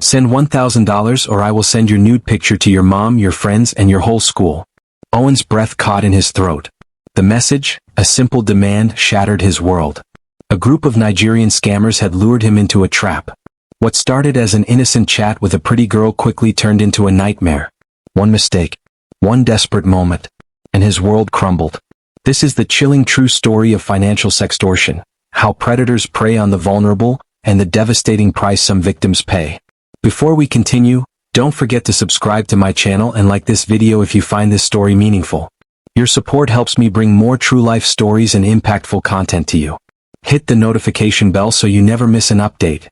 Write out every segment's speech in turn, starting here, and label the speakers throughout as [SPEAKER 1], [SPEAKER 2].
[SPEAKER 1] Send $1,000 or I will send your nude picture to your mom, your friends, and your whole school. Owen's breath caught in his throat. The message, a simple demand, shattered his world. A group of Nigerian scammers had lured him into a trap. What started as an innocent chat with a pretty girl quickly turned into a nightmare. One mistake, one desperate moment, and his world crumbled. This is the chilling true story of financial sextortion, how predators prey on the vulnerable, and the devastating price some victims pay. Before we continue, don't forget to subscribe to my channel and like this video if you find this story meaningful. Your support helps me bring more true-life stories and impactful content to you. Hit the notification bell so you never miss an update.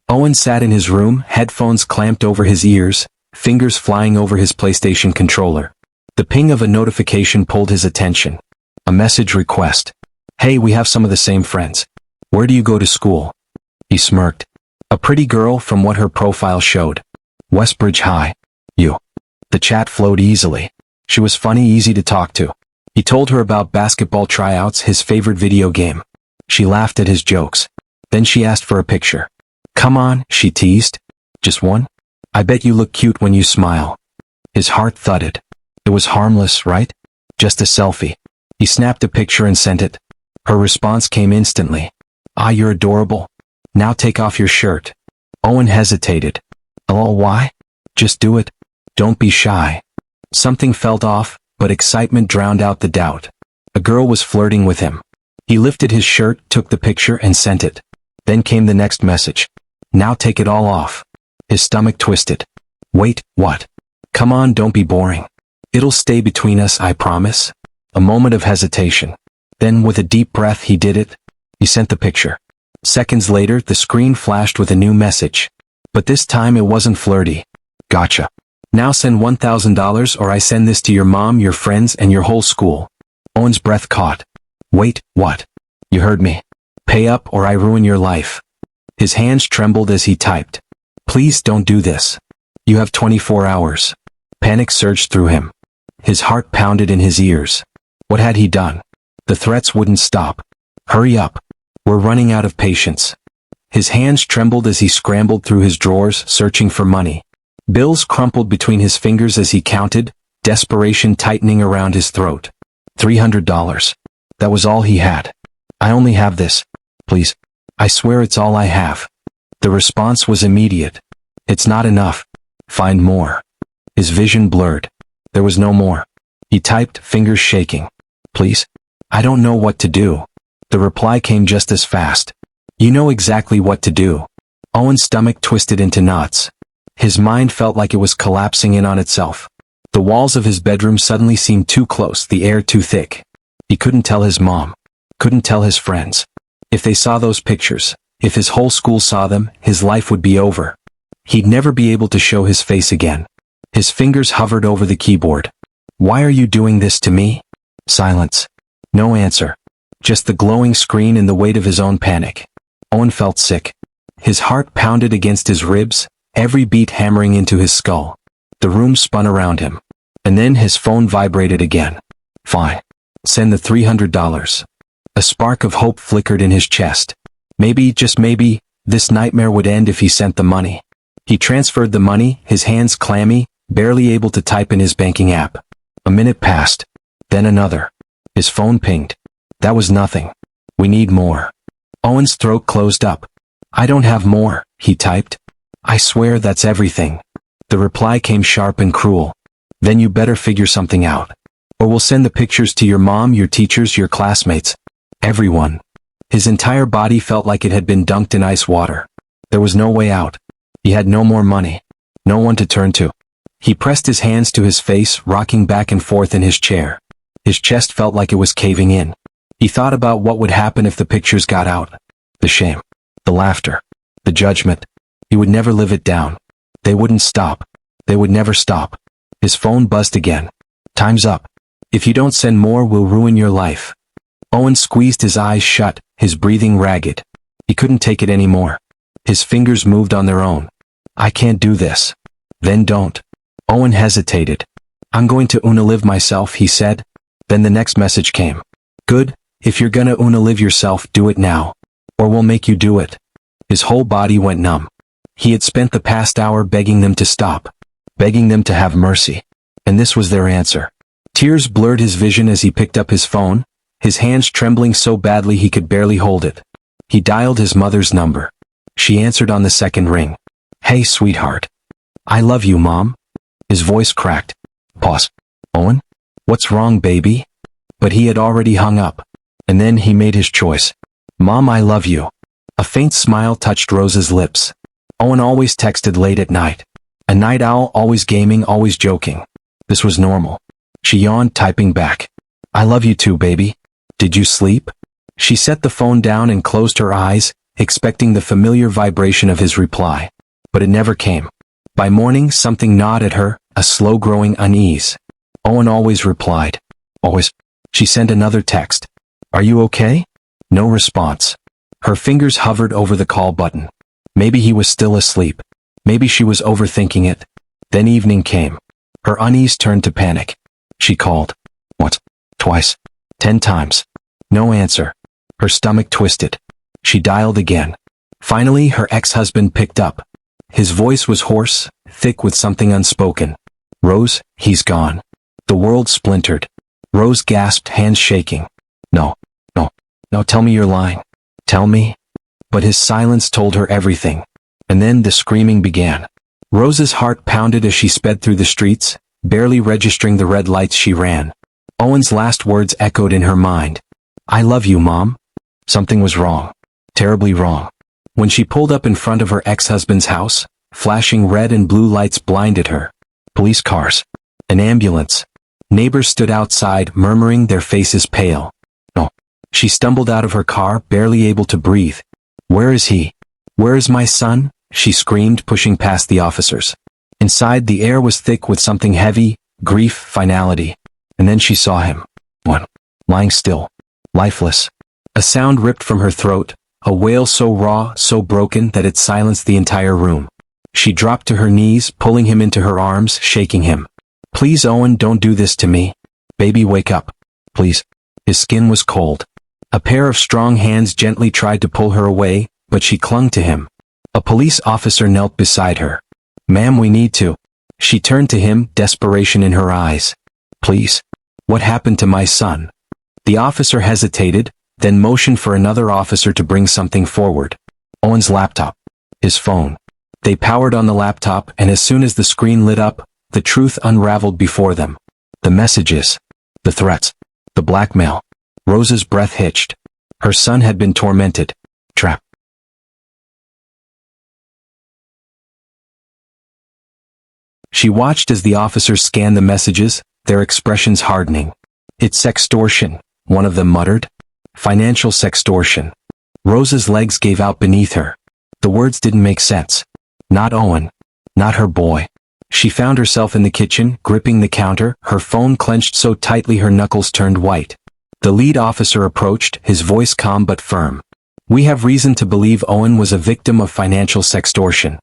[SPEAKER 1] Owen sat in his room, headphones clamped over his ears, fingers flying over his PlayStation controller. The ping of a notification pulled his attention. A message request. Hey, we have some of the same friends. Where do you go to school? He smirked. A pretty girl from what her profile showed. Westbridge High. You. The chat flowed easily. She was funny, easy to talk to. He told her about basketball tryouts, his favorite video game. She laughed at his jokes. Then she asked for a picture. Come on, she teased. Just one? I bet you look cute when you smile. His heart thudded. It was harmless, right? Just a selfie. He snapped a picture and sent it. Her response came instantly. Ah, you're adorable. Now take off your shirt. Owen hesitated. Oh, why? Just do it. Don't be shy. Something felt off, but excitement drowned out the doubt. A girl was flirting with him. He lifted his shirt, took the picture and sent it. Then came the next message. Now take it all off. His stomach twisted. Wait, what? Come on, don't be boring. It'll stay between us, I promise. A moment of hesitation. Then with a deep breath he did it. He sent the picture. Seconds later, the screen flashed with a new message. But this time it wasn't flirty. Gotcha. Now send $1,000 or I send this to your mom, your friends, and your whole school. Owen's breath caught. Wait, what? You heard me. Pay up or I ruin your life. His hands trembled as he typed. Please don't do this. You have 24 hours. Panic surged through him. His heart pounded in his ears. What had he done? The threats wouldn't stop. Hurry up. We're running out of patience. His hands trembled as he scrambled through his drawers, searching for money. Bills crumpled between his fingers as he counted, desperation tightening around his throat. $300. That was all he had. I only have this. Please. I swear it's all I have. The response was immediate. It's not enough. Find more. His vision blurred. There was no more. He typed, fingers shaking. Please? I don't know what to do. The reply came just as fast. You know exactly what to do. Owen's stomach twisted into knots. His mind felt like it was collapsing in on itself. The walls of his bedroom suddenly seemed too close, the air too thick. He couldn't tell his mom. Couldn't tell his friends. If they saw those pictures, if his whole school saw them, his life would be over. He'd never be able to show his face again. His fingers hovered over the keyboard. Why are you doing this to me? Silence. No answer. Just the glowing screen and the weight of his own panic. Owen felt sick. His heart pounded against his ribs, every beat hammering into his skull. The room spun around him. And then his phone vibrated again. Fine. Send the $300. A spark of hope flickered in his chest. Maybe, just maybe, this nightmare would end if he sent the money. He transferred the money, his hands clammy, barely able to type in his banking app. A minute passed. Then another. His phone pinged. That was nothing. We need more. Owen's throat closed up. I don't have more, he typed. I swear that's everything. The reply came sharp and cruel. Then you better figure something out. Or we'll send the pictures to your mom, your teachers, your classmates. Everyone. His entire body felt like it had been dunked in ice water. There was no way out. He had no more money. No one to turn to. He pressed his hands to his face, rocking back and forth in his chair. His chest felt like it was caving in. He thought about what would happen if the pictures got out. The shame. The laughter. The judgment. He would never live it down. They wouldn't stop. They would never stop. His phone buzzed again. Time's up. If you don't send more, we'll ruin your life. Owen squeezed his eyes shut, his breathing ragged. He couldn't take it anymore. His fingers moved on their own. I can't do this. Then don't. Owen hesitated. I'm going to unalive myself, he said. Then the next message came. Good, if you're gonna unalive yourself, do it now. Or we'll make you do it. His whole body went numb. He had spent the past hour begging them to stop, begging them to have mercy. And this was their answer. Tears blurred his vision as he picked up his phone, his hands trembling so badly he could barely hold it. He dialed his mother's number. She answered on the second ring. "Hey, sweetheart. I love you, Mom." His voice cracked. Pause. "Owen? What's wrong, baby?" But he had already hung up. And then he made his choice. "Mom, I love you." A faint smile touched Rose's lips. Owen always texted late at night. A night owl, always gaming, always joking. This was normal. She yawned, typing back. "I love you too, baby. Did you sleep?" She set the phone down and closed her eyes, expecting the familiar vibration of his reply. But it never came. By morning, something gnawed at her, a slow-growing unease. Owen always replied. Always. She sent another text. "Are you okay?" No response. Her fingers hovered over the call button. Maybe he was still asleep. Maybe she was overthinking it. Then evening came. Her unease turned to panic. She called. Once. Twice. 10 times. No answer. Her stomach twisted. She dialed again. Finally, her ex-husband picked up. His voice was hoarse, thick with something unspoken. "Rose, he's gone." The world splintered. Rose gasped, hands shaking. No, tell me you're lying. Tell me." But his silence told her everything. And then the screaming began. Rose's heart pounded as she sped through the streets, barely registering the red lights she ran. Owen's last words echoed in her mind. "I love you, Mom." Something was wrong. Terribly wrong. When she pulled up in front of her ex-husband's house, flashing red and blue lights blinded her. Police cars. An ambulance. Neighbors stood outside, murmuring, their faces pale. No. She stumbled out of her car, barely able to breathe. "Where is he? Where is my son?" she screamed, pushing past the officers. Inside, the air was thick with something heavy, grief, finality. And then she saw him. One. Lying still. Lifeless. A sound ripped from her throat, a wail so raw, so broken that it silenced the entire room. She dropped to her knees, pulling him into her arms, shaking him. "Please, Owen, don't do this to me. Baby, wake up. Please." His skin was cold. A pair of strong hands gently tried to pull her away, but she clung to him. A police officer knelt beside her. "Ma'am, we need to." She turned to him, desperation in her eyes. "Please. What happened to my son?" The officer hesitated, then motioned for another officer to bring something forward. Owen's laptop. His phone. They powered on the laptop, and as soon as the screen lit up, the truth unraveled before them. The messages. The threats. The blackmail. Rose's breath hitched. Her son had been tormented. Trapped. She watched as the officers scanned the messages, their expressions hardening. "It's sextortion," one of them muttered. "Financial sextortion." Rose's legs gave out beneath her. The words didn't make sense. Not Owen. Not her boy. She found herself in the kitchen, gripping the counter, her phone clenched so tightly her knuckles turned white. The lead officer approached, his voice calm but firm. "We have reason to believe Owen was a victim of financial sextortion."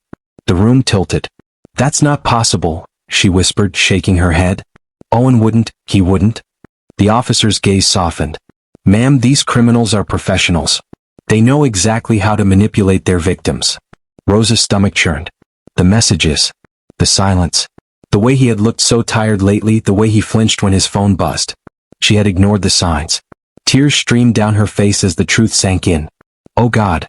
[SPEAKER 1] The room tilted. "That's not possible," she whispered, shaking her head. "Owen wouldn't, he wouldn't." The officer's gaze softened. "Ma'am, these criminals are professionals. They know exactly how to manipulate their victims." Rose's stomach churned. The messages. The silence. The way he had looked so tired lately, the way he flinched when his phone buzzed. She had ignored the signs. Tears streamed down her face as the truth sank in. "Oh God."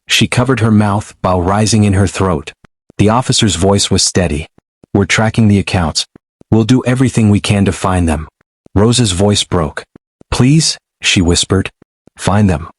[SPEAKER 1] She covered her mouth, while rising in her throat. The officer's voice was steady. "We're tracking the accounts. We'll do everything we can to find them." Rose's voice broke. "Please," she whispered. "Find them."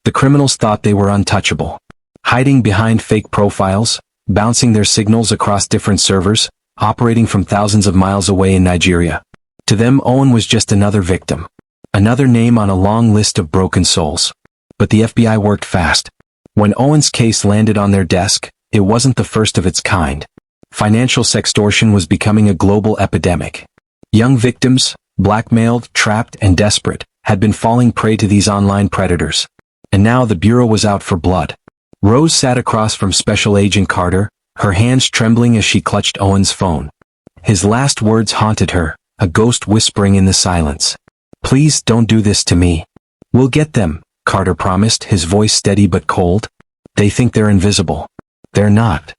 [SPEAKER 1] The criminals thought they were untouchable. Hiding behind fake profiles, bouncing their signals across different servers, operating from thousands of miles away in Nigeria. To them, Owen was just another victim. Another name on a long list of broken souls. But the FBI worked fast. When Owen's case landed on their desk, it wasn't the first of its kind. Financial sextortion was becoming a global epidemic. Young victims, blackmailed, trapped, and desperate, had been falling prey to these online predators. And now the Bureau was out for blood. Rose sat across from Special Agent Carter, her hands trembling as she clutched Owen's phone. His last words haunted her, a ghost whispering in the silence. "Please don't do this to me." "We'll get them," Carter promised, his voice steady but cold. "They think they're invisible. They're not.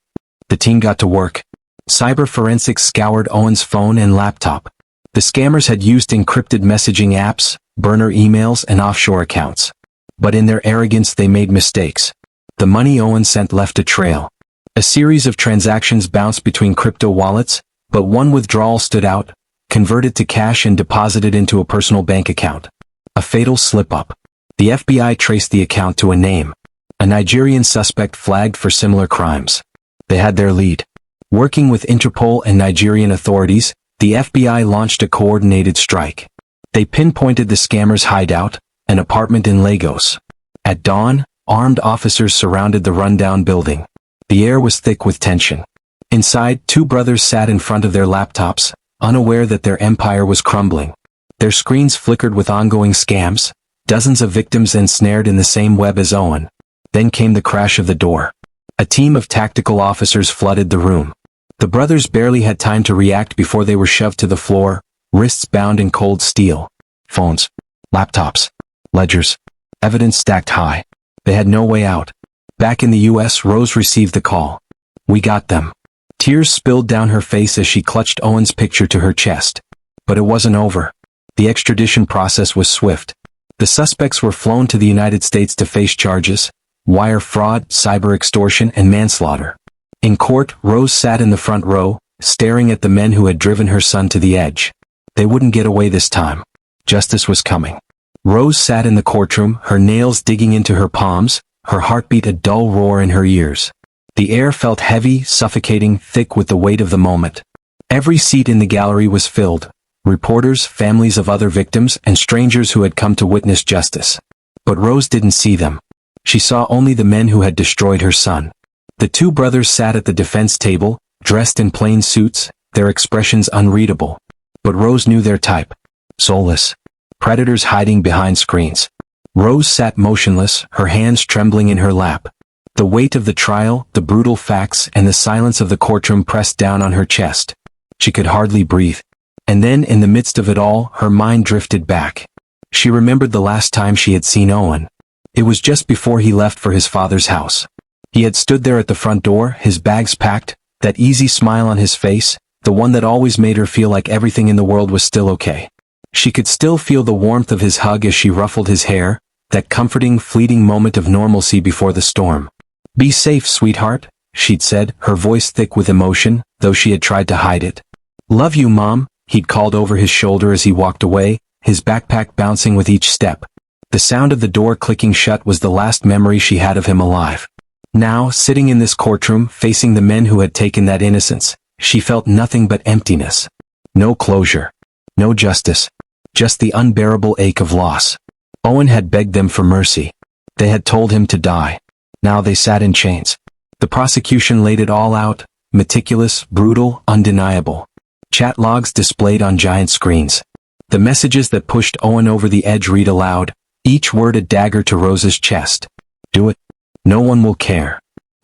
[SPEAKER 1] The team got to work. Cyber forensics scoured Owen's phone and laptop. The scammers had used encrypted messaging apps, burner emails, and offshore accounts. But in their arrogance they made mistakes. The money Owen sent left a trail. A series of transactions bounced between crypto wallets, but one withdrawal stood out, converted to cash and deposited into a personal bank account. A fatal slip-up. The FBI traced the account to a name. A Nigerian suspect flagged for similar crimes. They had their lead. Working with Interpol and Nigerian authorities, the FBI launched a coordinated strike. They pinpointed the scammer's hideout, an apartment in Lagos. At dawn, armed officers surrounded the rundown building. The air was thick with tension. Inside, two brothers sat in front of their laptops, unaware that their empire was crumbling. Their screens flickered with ongoing scams, dozens of victims ensnared in the same web as Owen. Then came the crash of the door. A team of tactical officers flooded the room. The brothers barely had time to react before they were shoved to the floor, wrists bound in cold steel. Phones, laptops, ledgers, evidence stacked high. They had no way out. Back in the U.S., Rose received the call. "We got them." Tears spilled down her face as she clutched Owen's picture to her chest. But it wasn't over. The extradition process was swift. The suspects were flown to the United States to face charges: wire fraud, cyber extortion, and manslaughter. In court, Rose sat in the front row, staring at the men who had driven her son to the edge. They wouldn't get away this time. Justice was coming. Rose sat in the courtroom, her nails digging into her palms, her heartbeat a dull roar in her ears. The air felt heavy, suffocating, thick with the weight of the moment. Every seat in the gallery was filled. Reporters, families of other victims, and strangers who had come to witness justice. But Rose didn't see them. She saw only the men who had destroyed her son. The two brothers sat at the defense table, dressed in plain suits, their expressions unreadable. But Rose knew their type. Soulless. Predators hiding behind screens. Rose sat motionless, her hands trembling in her lap. The weight of the trial, the brutal facts, and the silence of the courtroom pressed down on her chest. She could hardly breathe. And then, in the midst of it all, her mind drifted back. She remembered the last time she had seen Owen. It was just before he left for his father's house. He had stood there at the front door, his bags packed, that easy smile on his face, the one that always made her feel like everything in the world was still okay. She could still feel the warmth of his hug as she ruffled his hair, that comforting, fleeting moment of normalcy before the storm. "Be safe, sweetheart," she'd said, her voice thick with emotion, though she had tried to hide it. "Love you, Mom," he'd called over his shoulder as he walked away, his backpack bouncing with each step. The sound of the door clicking shut was the last memory she had of him alive. Now, sitting in this courtroom, facing the men who had taken that innocence, she felt nothing but emptiness. No closure. No justice. Just the unbearable ache of loss. Owen had begged them for mercy. They had told him to die. Now they sat in chains. The prosecution laid it all out, meticulous, brutal, undeniable. Chat logs displayed on giant screens. The messages that pushed Owen over the edge read aloud, each word a dagger to Rose's chest. "Do it. No one will care."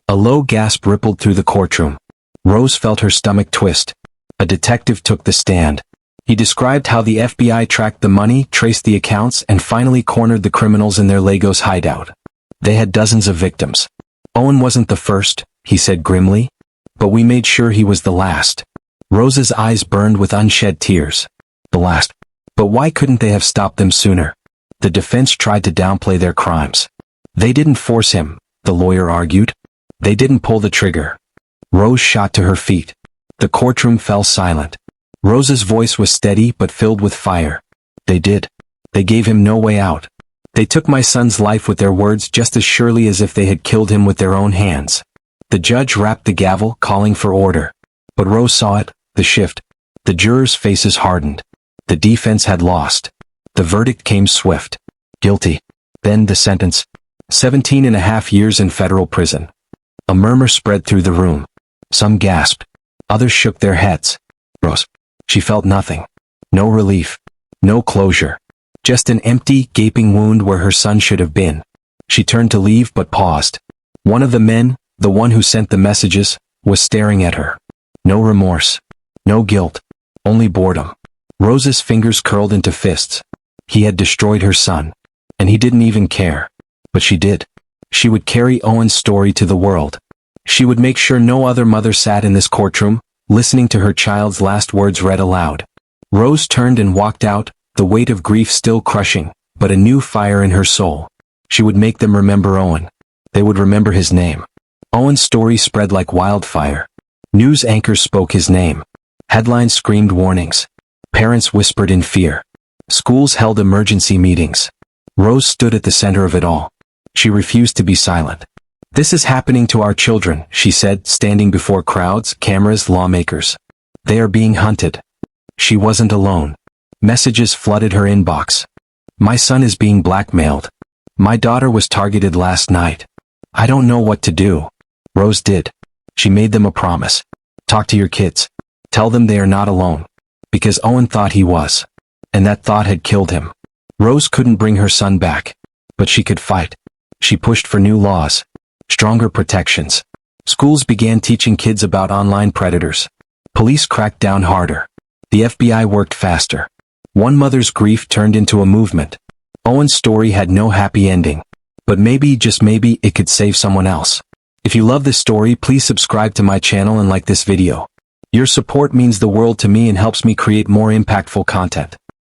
[SPEAKER 1] A low gasp rippled through the courtroom. Rose felt her stomach twist. A detective took the stand. He described how the FBI tracked the money, traced the accounts, and finally cornered the criminals in their Lagos hideout. They had dozens of victims. "Owen wasn't the first," he said grimly. "But we made sure he was the last." Rose's eyes burned with unshed tears. The last. But why couldn't they have stopped them sooner? The defense tried to downplay their crimes. They didn't force him, the lawyer argued. They didn't pull the trigger. Rose shot to her feet. The courtroom fell silent. Rose's voice was steady but filled with fire. "They did. They gave him no way out. They took my son's life with their words just as surely as if they had killed him with their own hands." The judge rapped the gavel, calling for order. But Rose saw it, the shift. The jurors' faces hardened. The defense had lost. The verdict came swift. Guilty. Then the sentence. 17.5 years in federal prison. A murmur spread through the room. Some gasped. Others shook their heads. Rose. She felt nothing. No relief. No closure. Just an empty, gaping wound where her son should have been. She turned to leave but paused. One of the men, the one who sent the messages, was staring at her. No remorse. No guilt. Only boredom. Rose's fingers curled into fists. He had destroyed her son. And he didn't even care. But she did. She would carry Owen's story to the world. She would make sure no other mother sat in this courtroom, listening to her child's last words read aloud. Rose turned and walked out, the weight of grief still crushing, but a new fire in her soul. She would make them remember Owen. They would remember his name. Owen's story spread like wildfire. News anchors spoke his name. Headlines screamed warnings. Parents whispered in fear. Schools held emergency meetings. Rose stood at the center of it all. She refused to be silent. "This is happening to our children," she said, standing before crowds, cameras, lawmakers. "They are being hunted." She wasn't alone. Messages flooded her inbox. "My son is being blackmailed. My daughter was targeted last night. I don't know what to do." Rose did. She made them a promise. "Talk to your kids. Tell them they are not alone." Because Owen thought he was. And that thought had killed him. Rose couldn't bring her son back. But she could fight. She pushed for new laws. Stronger protections. Schools began teaching kids about online predators. Police cracked down harder. The FBI worked faster. One mother's grief turned into a movement. Owen's story had no happy ending. But maybe, just maybe, it could save someone else. If you love this story, please subscribe to my channel and like this video. Your support means the world to me and helps me create more impactful content.